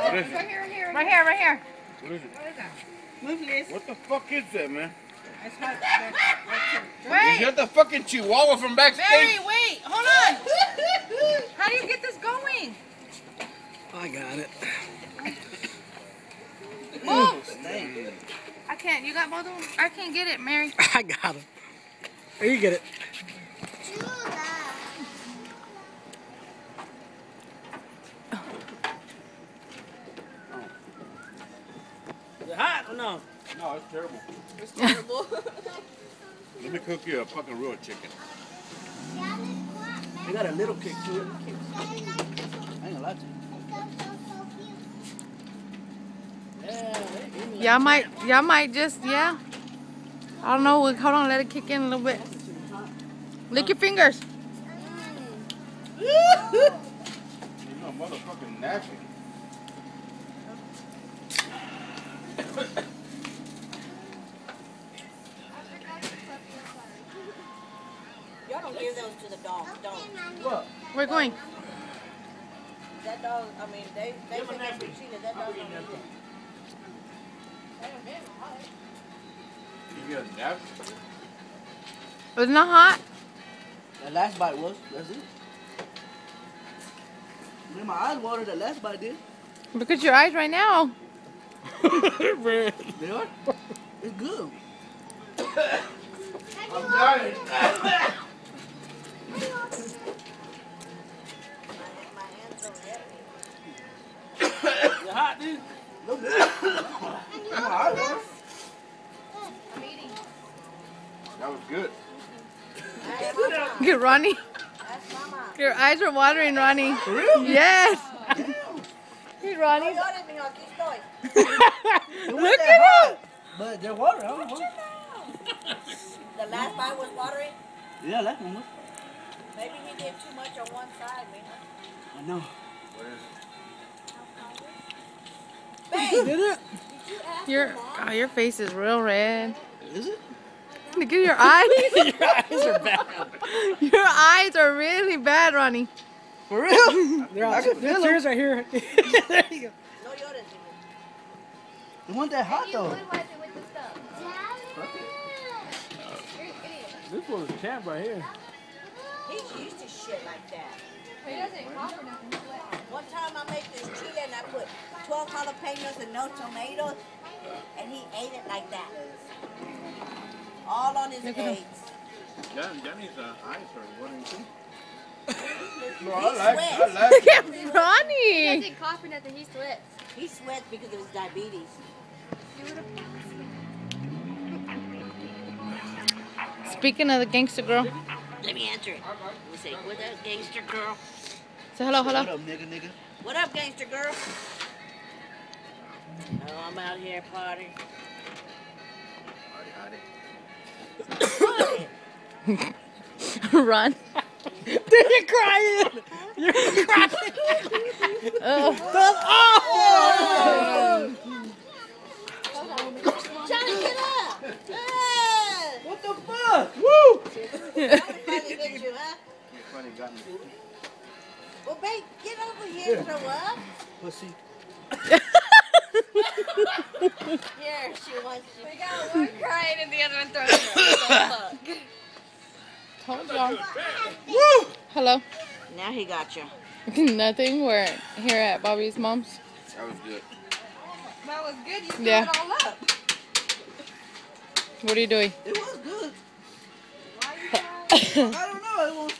What is it? Right here. Right here, right here. What is it? What is that? Move, Liz. What the fuck is that, man? That's hot. Is Wait. that the fucking chihuahua from backstage? Barry, wait. Hold on. How do you get this going? I got it. Move. I can't. You got both of them? I can't get it, Mary. I got it. Here, you get it. Is it hot or no? No, it's terrible. It's terrible. Let me cook you a fucking real chicken. It got a little kick to it. I ain't gonna lie to you. Yeah, Y'all might just, yeah. I don't know. Hold on, let it kick in a little bit. Lick your fingers. You're no motherfucking nasty. Y'all don't give those to the dog. Don't. What? We're going. That dog, I mean, they think that's for Sheila. That dog don't need it. You get a nap? It's not hot. That last bite was. That's it. Man, my eyes watered. That last bite did. Look at your eyes right now. They are. It's good. I'm dying. My hands don't get me. You hot, dude? No good. My eyes watered. That was good. That's mama. Get Ronnie. That's mama. Your eyes are watering, Ronnie. For real? Yes. Hey, No Ronnie. llores, mijo. Aquí estoy. Look at him. But they're water. I don't know. The last bite was watery. Yeah, last one was. Maybe he did too much on one side, mijo. I know. What is Babe, Did it? Your face is real red. Is it? Look at your eyes. Your eyes are bad. Your eyes are really bad, Ronnie. For real? I can feel tears right here. There you go. no llores, mijo. It wasn't that hot though. This one's champ right here. He's used to shit like that. One time I made this chili and I put 12 jalapenos and no tomatoes, and he ate it like that. All on his Look at him. eggs. Johnny's eyes are watering too. No, He sweats. Look at Ronnie. He's coughing at the he sweats. He sweats because of his diabetes. Speaking of the gangster girl. Let me answer it. Let me say, what up, gangster girl? Say hello, What hello. up, nigga? What up, gangster girl? Oh, I'm out here partying. Run. Dude, you're crying. You're crying. Oh. Oh! Johnny, get up! Ah! What the fuck? Woo! Finally get you, huh? Funny got me. Well, babe, get over here and throw up. Pussy. Here, she wants you. We got one crying and the other one throwing up. Told y'all. Woo! Hello. Now he got you. Nothing. We're here at Bobby's mom's. That was good. That was good. You threw Yeah. it all up. What are you doing? It was good. Why are you crying? I don't know. It won't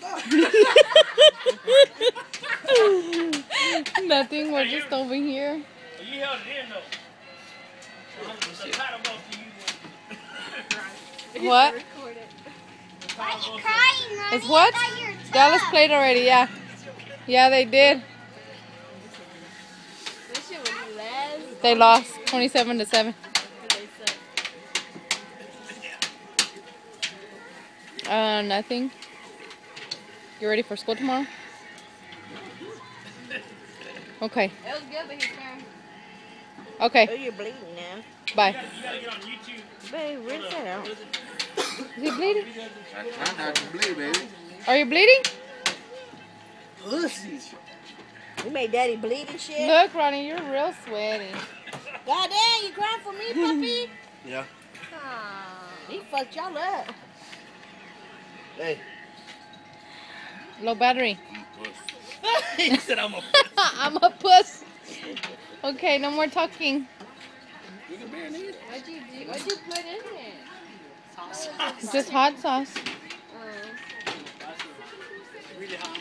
stop. Nothing. We're just over here. You held it in though. The title goes to you. What? Why are you crying, Mommy? It's what? Dallas played already. Yeah. Yeah, they did. This shit was last. They lost 27-7. Nothing. You ready for school tomorrow? Okay. It was good, but he's scared. Oh, Okay. you're bleeding now. Bye. You gotta get on YouTube. Babe, rinse that out. Is he bleeding? I try not to bleed, baby. Are you bleeding? Pussy. You made daddy bleed and shit. Look, Ronnie, you're real sweaty. God damn, you crying for me, puppy? Yeah. He fucked y'all up. Hey. Low battery. He said I'm a I'm a puss. Okay, no more talking. What'd you do? What'd you put in it? It's just hot sauce. Really hot.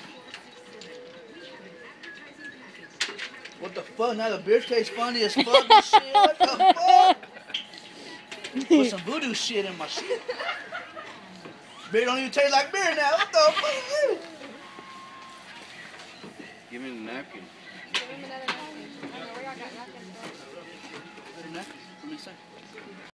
What the fuck? Now the beer tastes funny as fuck and shit. What the fuck? Put some voodoo shit in my shit. Beer don't even taste like beer now. What the fuck? Give me the napkin. Give him another napkin. I don't know where y'all got napkins from. Let me see.